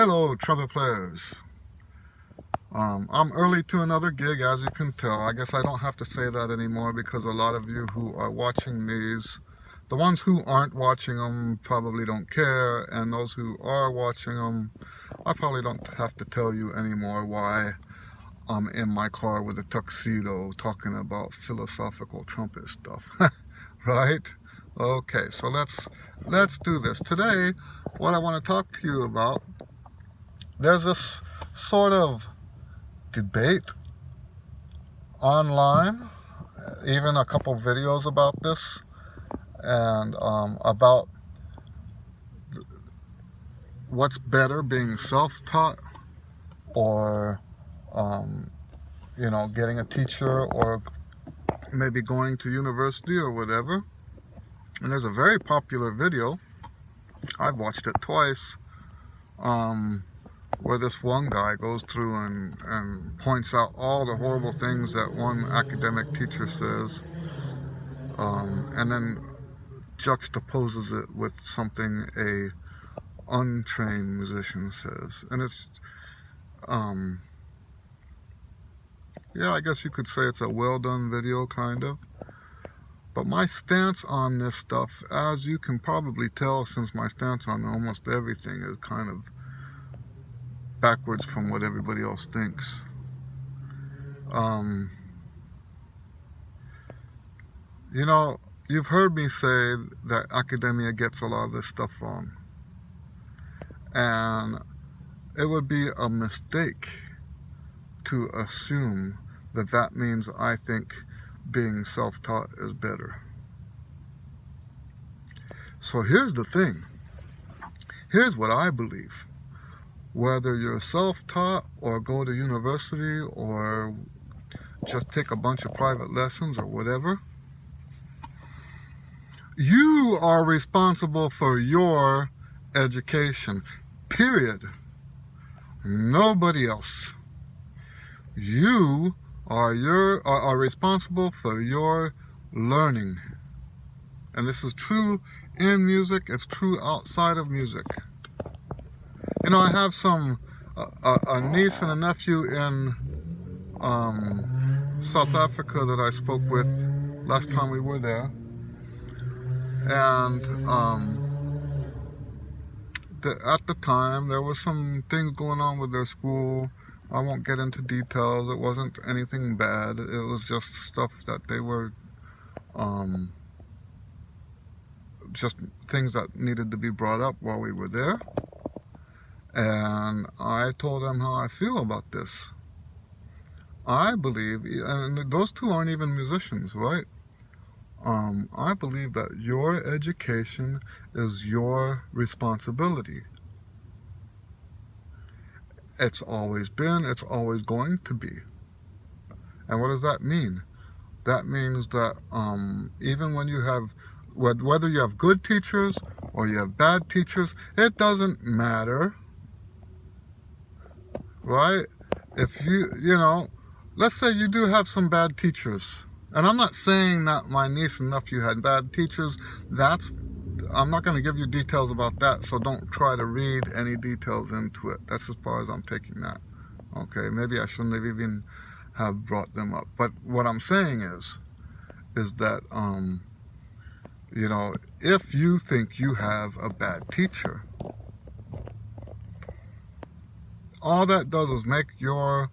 Hello, trumpet players. I'm early to another gig, as you can tell. I guess I don't have to say that anymore because a lot of you who are watching these, the ones who aren't watching them probably don't care, and those who are watching them, I probably don't have to tell you anymore why I'm in my car with a tuxedo talking about philosophical trumpet stuff. Right? Okay, so let's do this. Today, what I want to talk to you about, there's this sort of debate online, even a couple videos about this, and about what's better, being self-taught or getting a teacher, or maybe going to university or whatever. And there's a very popular video, I've watched it twice, where this one guy goes through and points out all the horrible things that one academic teacher says, and then juxtaposes it with something a untrained musician says. And it's, yeah, I guess you could say it's a well done video, kind of. But my stance on this stuff, as you can probably tell since my stance on almost everything is kind of backwards from what everybody else thinks. You've heard me say that academia gets a lot of this stuff wrong. And it would be a mistake to assume that that means I think being self-taught is better. So here's the thing. Here's what I believe. Whether you're self-taught or go to university or just take a bunch of private lessons or whatever, you are responsible for your education, period. Nobody else. You are responsible for your learning. And this is true in music, it's true outside of music. I have a niece and a nephew in South Africa that I spoke with last time we were there. And at the time, there were some things going on with their school. I won't get into details. It wasn't anything bad. It was just stuff that they were, just things that needed to be brought up while we were there. And I told them how I feel about this. I believe, and those two aren't even musicians, right? I believe that your education is your responsibility. It's always been, it's always going to be. And what does that mean? That means that even when you have, whether you have good teachers or you have bad teachers, it doesn't matter, right? If let's say you do have some bad teachers. And I'm not saying that my niece and nephew had bad teachers. I'm not going to give you details about that, so don't try to read any details into it. That's as far as I'm taking that. Okay, maybe I shouldn't have even have brought them up. But what I'm saying is that, if you think you have a bad teacher, all that does is make your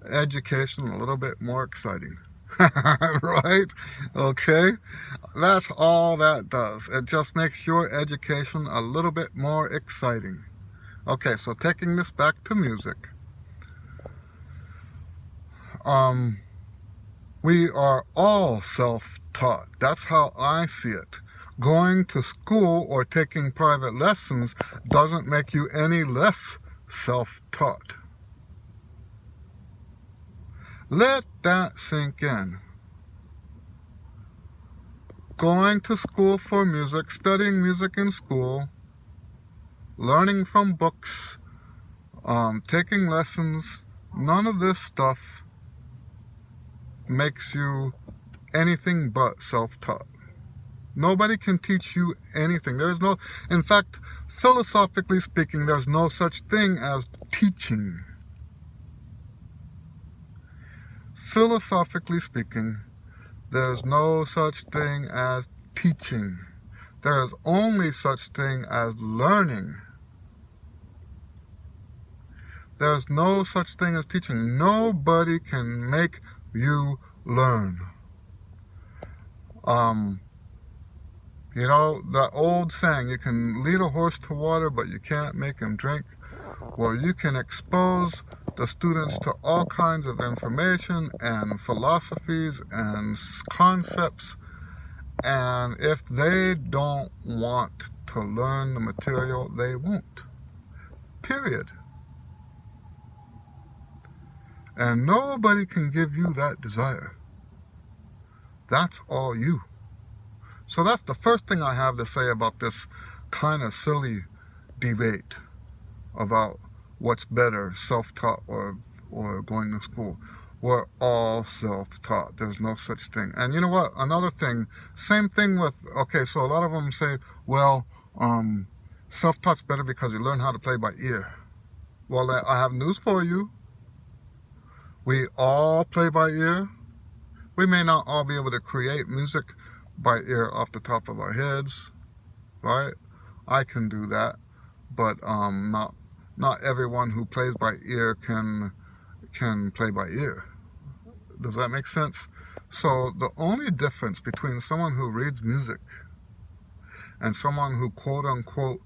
education a little bit more exciting. Right? Okay? That's all that does. It just makes your education a little bit more exciting. Okay, so taking this back to music. We are all self-taught. That's how I see it. Going to school or taking private lessons doesn't make you any less self-taught. Let that sink in. Going to school for music, studying music in school, learning from books, taking lessons, none of this stuff makes you anything but self-taught. Nobody can teach you anything. In fact, Philosophically speaking, there's no such thing as teaching. Philosophically speaking, there's no such thing as teaching. There is only such thing as learning. There's no such thing as teaching. Nobody can make you learn. You know, that old saying, you can lead a horse to water, but you can't make him drink. Well, you can expose the students to all kinds of information and philosophies and concepts, and if they don't want to learn the material, they won't. Period. And nobody can give you that desire. That's all you. So that's the first thing I have to say about this kind of silly debate about what's better, self-taught or going to school. We're all self-taught. There's no such thing. And you know what? Another thing, same thing with, okay, so a lot of them say, well, self-taught's better because you learn how to play by ear. Well, I have news for you. We all play by ear. We may not all be able to create music by ear off the top of our heads, right? I can do that, but not everyone who plays by ear can play by ear. Does that make sense? So the only difference between someone who reads music and someone who quote unquote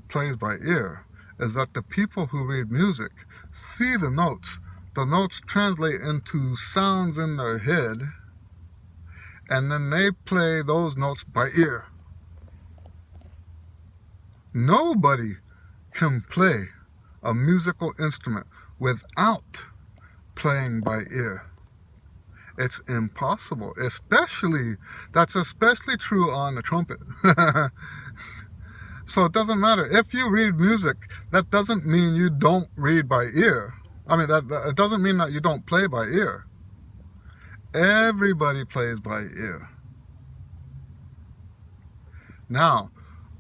plays by ear is that the people who read music see the notes. The notes translate into sounds in their head, and then they play those notes by ear. Nobody can play a musical instrument without playing by ear. It's impossible. That's especially true on the trumpet. So it doesn't matter. If you read music, that doesn't mean you don't read by ear. I mean, it doesn't mean that you don't play by ear. Everybody plays by ear. Now,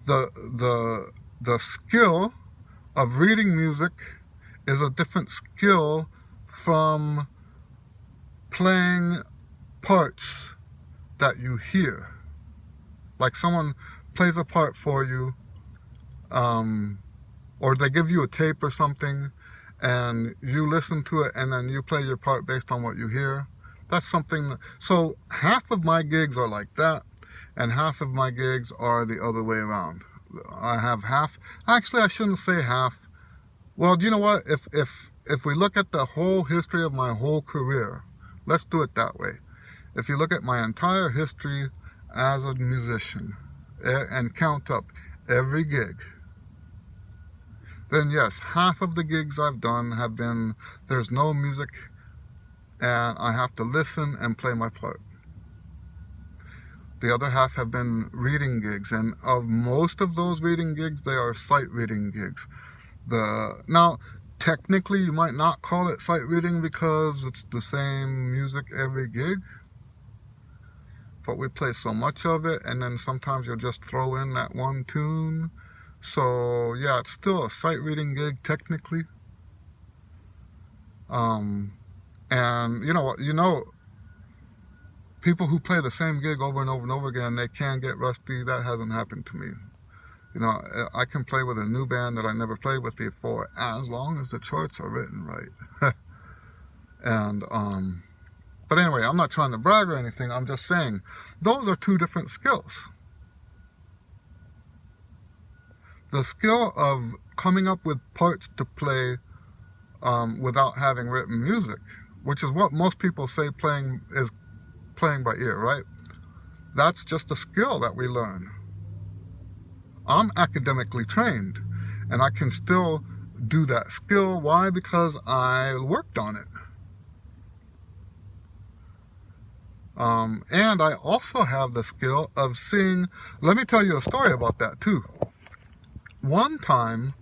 the skill of reading music is a different skill from playing parts that you hear. Like someone plays a part for you, or they give you a tape or something, and you listen to it, and then you play your part based on what you hear. That's something. So half of my gigs are like that, and half of my gigs are the other way around. I have half. Actually, I shouldn't say half. Well, you know what? If we look at the whole history of my whole career, let's do it that way. If you look at my entire history as a musician and count up every gig, then yes, half of the gigs I've done have been there's no music and I have to listen and play my part. The other half have been reading gigs, and of most of those reading gigs, they are sight reading gigs. Now, technically, you might not call it sight reading because it's the same music every gig, but we play so much of it, and then sometimes you'll just throw in that one tune. So yeah, it's still a sight reading gig technically. And you know, people who play the same gig over and over and over again, they can get rusty. That hasn't happened to me. You know, I can play with a new band that I never played with before, as long as the charts are written right. And but anyway, I'm not trying to brag or anything. I'm just saying those are two different skills. The skill of coming up with parts to play without having written music, which is what most people say playing by ear, right? That's just a skill that we learn. I'm academically trained, and I can still do that skill. Why? Because I worked on it. And I also have the skill of seeing. Let me tell you a story about that too. One time,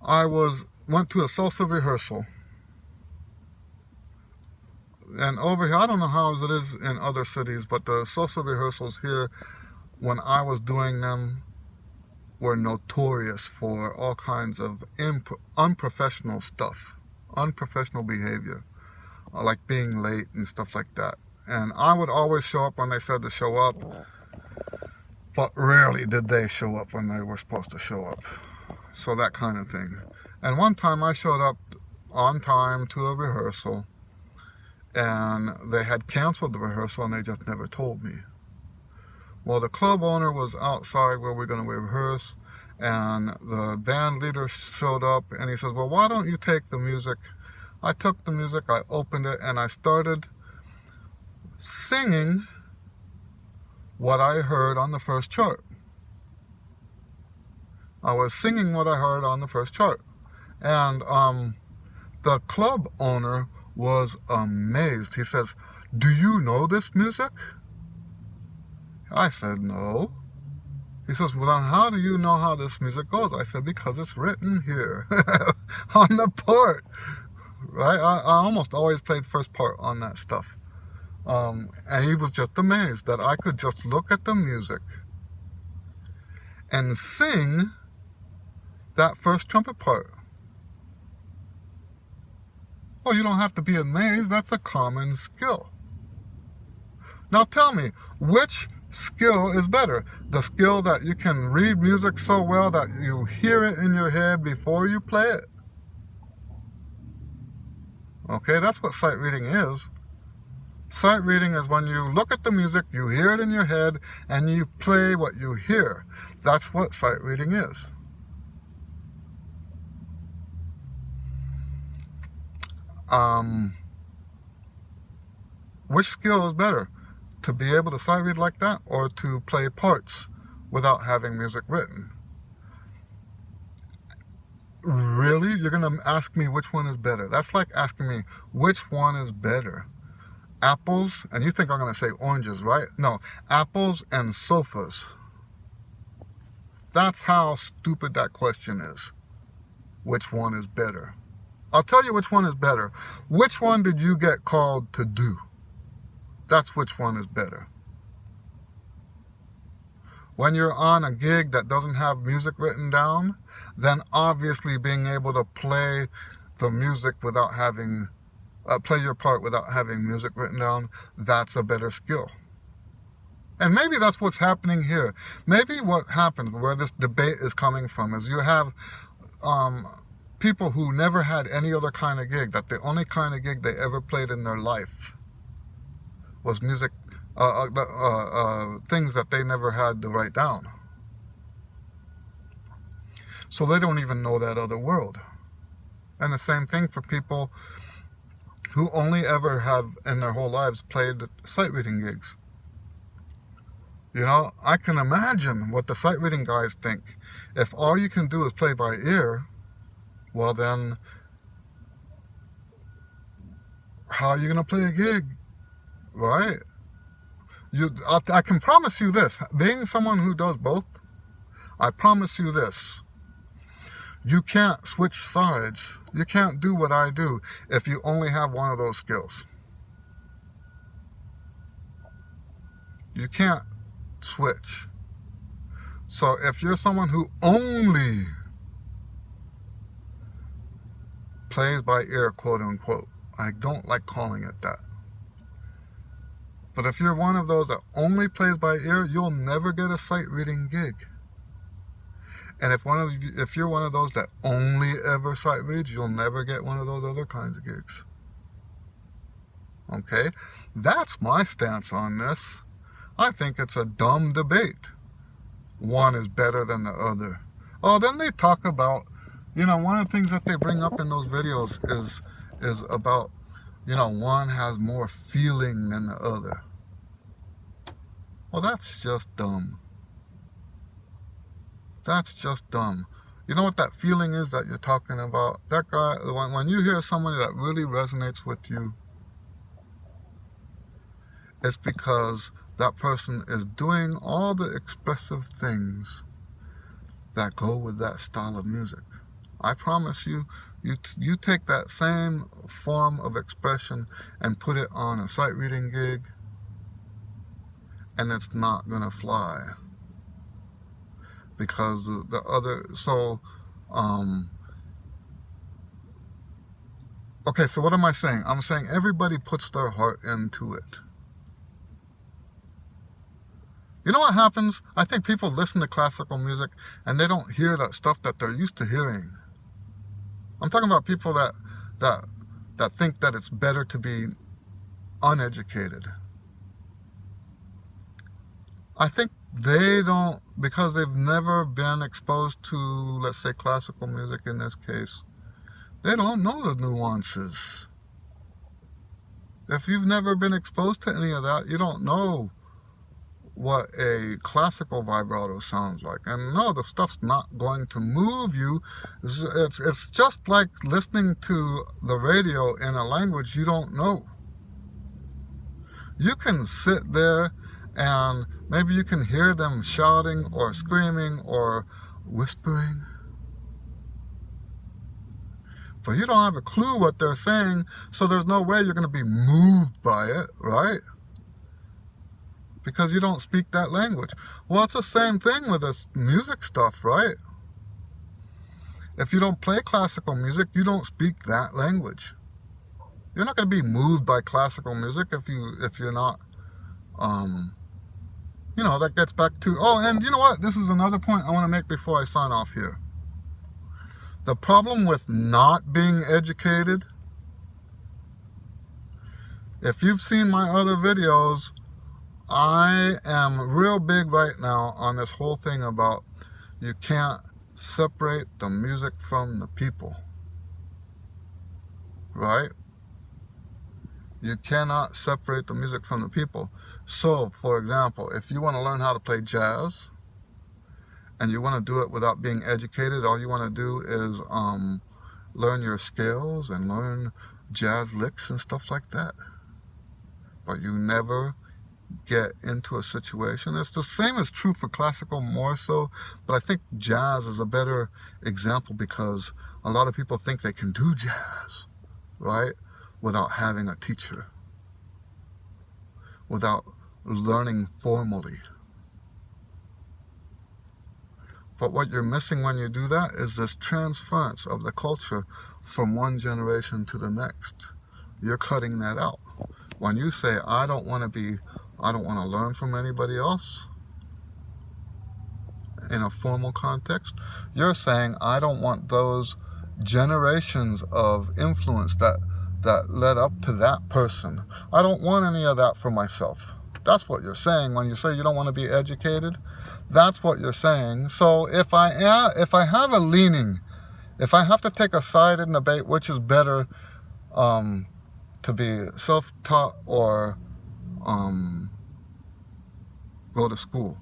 I went to a salsa rehearsal, and over here, I don't know how it is in other cities, but the salsa rehearsals here, when I was doing them, were notorious for all kinds of unprofessional stuff, unprofessional behavior, like being late and stuff like that. And I would always show up when they said to show up, but rarely did they show up when they were supposed to show up. So that kind of thing. And one time I showed up on time to a rehearsal, and they had canceled the rehearsal and they just never told me. Well, the club owner was outside where we're going to rehearse, and the band leader showed up, and he says, well, why don't you take the music? I took the music, I opened it, and I started singing what I heard on the first chart. I was singing what I heard on the first chart. And the club owner was amazed. He says, do you know this music? I said, no. He says, well, then how do you know how this music goes? I said, because it's written here on the part. Right? I almost always played first part on that stuff. And he was just amazed that I could just look at the music and sing that first trumpet part. Well, you don't have to be amazed. That's a common skill. Now tell me, which skill is better? The skill that you can read music so well that you hear it in your head before you play it? Okay, that's what sight reading is. Sight reading is when you look at the music, you hear it in your head, and you play what you hear. That's what sight reading is. Which skill is better? To be able to sight read like that, or to play parts without having music written? Really? You're going to ask me which one is better? That's like asking me which one is better. Apples, and you think I'm going to say oranges, right? No, apples and sofas. That's how stupid that question is. Which one is better? I'll tell you which one is better. Which one did you get called to do? That's which one is better. When you're on a gig that doesn't have music written down, then obviously being able to play the music without having, play your part without having music written down, that's a better skill. And maybe that's what's happening here. Maybe what happens, where this debate is coming from, is you have people who never had any other kind of gig, that the only kind of gig they ever played in their life was music, things that they never had to write down. So they don't even know that other world. And the same thing for people who only ever have in their whole lives played sight reading gigs. You know, I can imagine what the sight reading guys think. If all you can do is play by ear, well then, how are you going to play a gig? Right? I can promise you this. Being someone who does both, I promise you this. You can't switch sides. You can't do what I do if you only have one of those skills. You can't switch. So if you're someone who only plays by ear, quote unquote, I don't like calling it that. But if you're one of those that only plays by ear, you'll never get a sight reading gig. And if you're one of those that only ever sight reads, you'll never get one of those other kinds of gigs. Okay? That's my stance on this. I think it's a dumb debate. One is better than the other. Oh, then they talk about, you know, one of the things that they bring up in those videos is about, you know, one has more feeling than the other. Well, that's just dumb. That's just dumb. You know what that feeling is that you're talking about? That guy, when you hear somebody that really resonates with you, it's because that person is doing all the expressive things that go with that style of music. I promise you, you take that same form of expression and put it on a sight reading gig, and it's not gonna fly. because the other, so, okay, so what am I saying? I'm saying everybody puts their heart into it. You know what happens? I think people listen to classical music and they don't hear that stuff that they're used to hearing. I'm talking about people that think that it's better to be uneducated. I think they don't, because they've never been exposed to, let's say, classical music in this case, they don't know the nuances. If you've never been exposed to any of that, you don't know what a classical vibrato sounds like. And no, the stuff's not going to move you. It's just like listening to the radio in a language you don't know. You can sit there and maybe you can hear them shouting or screaming or whispering, but you don't have a clue what they're saying, so there's no way you're going to be moved by it, right? Because you don't speak that language. Well, it's the same thing with this music stuff, right? If you don't play classical music, you don't speak that language. You're not going to be moved by classical music if you're not, that gets back to, and you know what? This is another point I want to make before I sign off here. The problem with not being educated, if you've seen my other videos, I am real big right now on this whole thing about you can't separate the music from the people, right? You cannot separate the music from the people. So, for example, if you want to learn how to play jazz and you want to do it without being educated, all you want to do is learn your scales and learn jazz licks and stuff like that. But you never get into a situation. It's the same as true for classical more so, but I think jazz is a better example because a lot of people think they can do jazz, right? Without having a teacher, without learning formally. But what you're missing when you do that is this transference of the culture from one generation to the next. You're cutting that out. When you say, I don't want to learn from anybody else in a formal context, you're saying, I don't want those generations of influence that led up to that person. I don't want any of that for myself. That's what you're saying when you say you don't want to be educated. That's what you're saying. So if I have a leaning, if I have to take a side in debate, which is better, to be self-taught or go to school,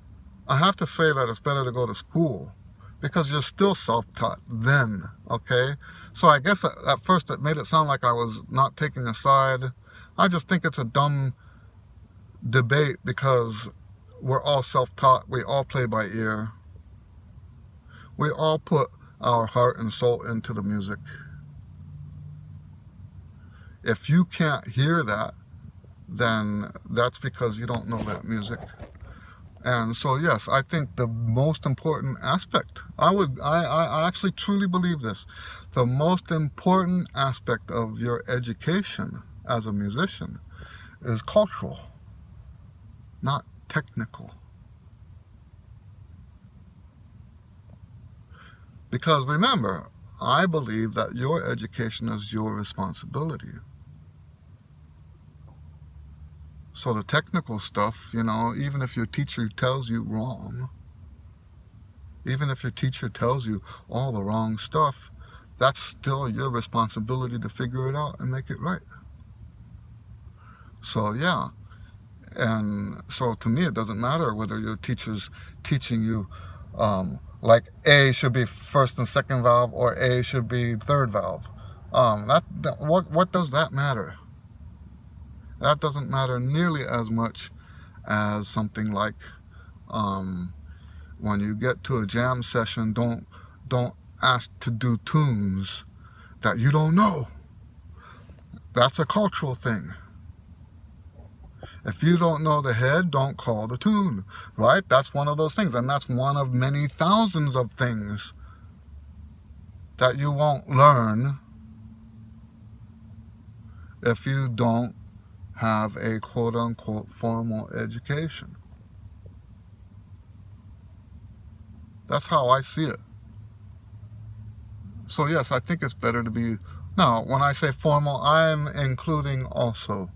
I have to say that it's better to go to school because you're still self-taught then, okay? So I guess at first it made it sound like I was not taking a side. I just think it's a dumb debate because we're all self-taught. We all play by ear. We all put our heart and soul into the music. If you can't hear that, then that's because you don't know that music. And so, yes, I think the most important aspect, I actually truly believe this, the most important aspect of your education as a musician is cultural, not technical. Because remember, I believe that your education is your responsibility. So the technical stuff, even if your teacher tells you wrong, even if your teacher tells you all the wrong stuff, that's still your responsibility to figure it out and make it right. So yeah, and so to me it doesn't matter whether your teacher's teaching you like A should be first and second valve or A should be third valve. What does that matter? That doesn't matter nearly as much as something like when you get to a jam session, don't ask to do tunes that you don't know. That's a cultural thing. If you don't know the head, don't call the tune, right? That's one of those things, and that's one of many thousands of things that you won't learn if you don't have a quote-unquote formal education. That's how I see it. So yes, I think it's better to be... Now, when I say formal, I'm including also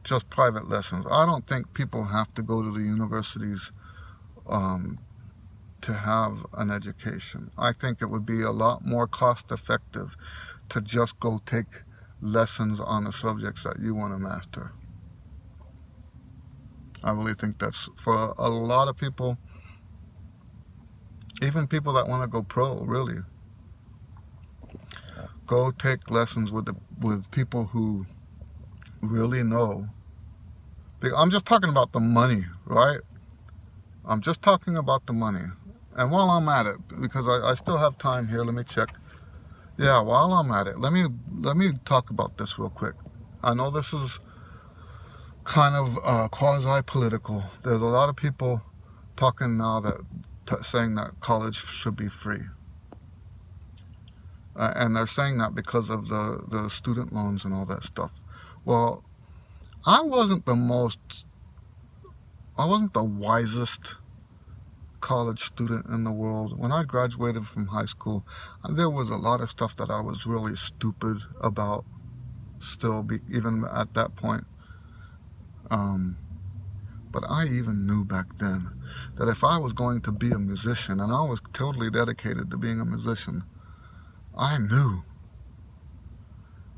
just private lessons. I don't think people have to go to the universities to have an education. I think it would be a lot more cost-effective to just go take lessons on the subjects that you want to master. I really think that's, for a lot of people, even people that want to go pro, really, go take lessons with people who really know. I'm just talking about the money, right? I'm just talking about the money. And while I'm at it, because I still have time here, let me check. Yeah, while I'm at it, let me talk about this real quick. I know this is kind of quasi-political. There's a lot of people talking now that saying that college should be free. And they're saying that because of the student loans and all that stuff. Well, I wasn't the wisest college student in the world. When I graduated from high school, there was a lot of stuff that I was really stupid about still, even at that point. But I even knew back then that if I was going to be a musician, and I was totally dedicated to being a musician, I knew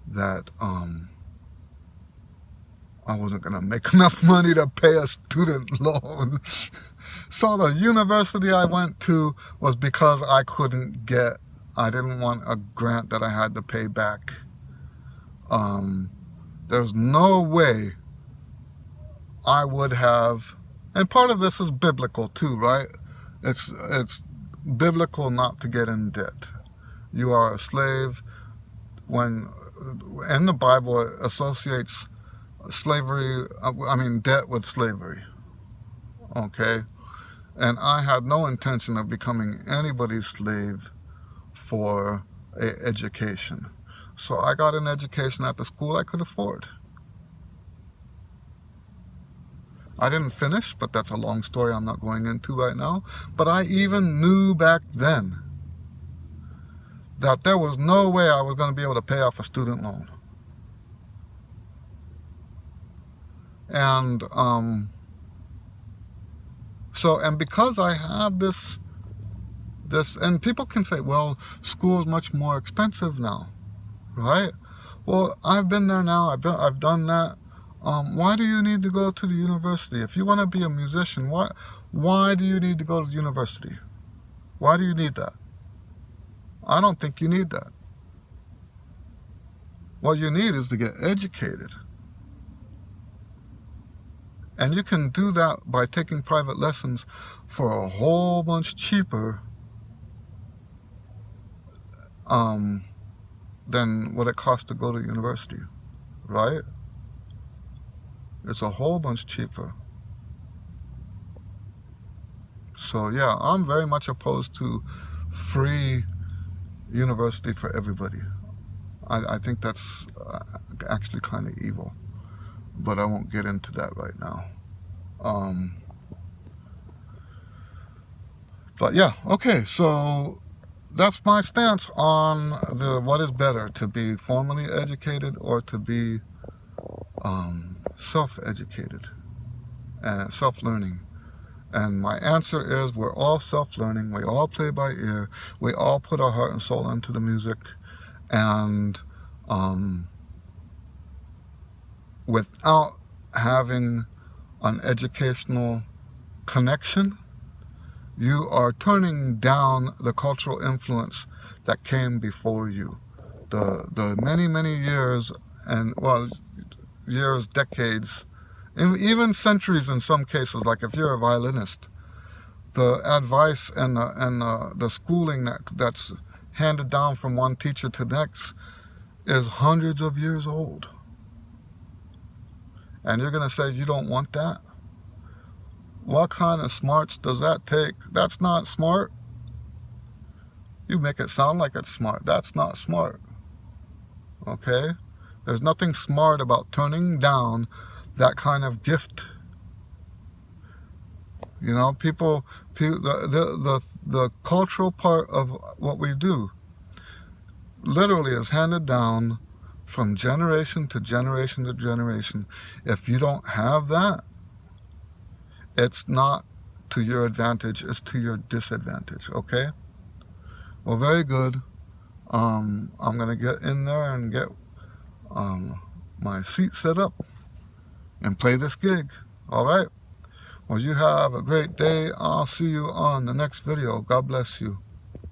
that I wasn't going to make enough money to pay a student loan. So the university I went to was because I didn't want a grant that I had to pay back. There's no way I would have, and part of this is biblical too, right? It's biblical not to get in debt. You are a slave. When in the Bible it associates debt with slavery. Okay? And I had no intention of becoming anybody's slave for an education. So I got an education at the school I could afford. I didn't finish, but that's a long story I'm not going into right now. But I even knew back then that there was no way I was going to be able to pay off a student loan. And and because I had this, and people can say, well, school is much more expensive now, right? Well, I've been there now. I've done that. Why do you need to go to the university? If you want to be a musician, why do you need to go to the university? Why do you need that? I don't think you need that. What you need is to get educated. And you can do that by taking private lessons for a whole bunch cheaper than what it costs to go to university, right? It's a whole bunch cheaper. So yeah, I'm very much opposed to free university for everybody. I think that's actually kind of evil, but I won't get into that right now. But yeah, okay, so that's my stance on what is better, to be formally educated or to be self-educated and self-learning. And my answer is, we're all self-learning. We all play by ear. We all put our heart and soul into the music. And without having an educational connection, you are turning down the cultural influence that came before you. The many, many years, and well, years, decades, even centuries in some cases. Like if you're a violinist, the advice and the schooling that's handed down from one teacher to the next is hundreds of years old. And you're going to say you don't want that? What kind of smarts does that take? That's not smart. You make it sound like it's smart. That's not smart. Okay? There's nothing smart about turning down that kind of gift. You know, the cultural part of what we do literally is handed down from generation to generation to generation. If you don't have that, it's not to your advantage, it's to your disadvantage, okay? Well, very good. I'm going to get in there and get my seat set up and play this gig, all right? Well, you have a great day. I'll see you on the next video. God bless you.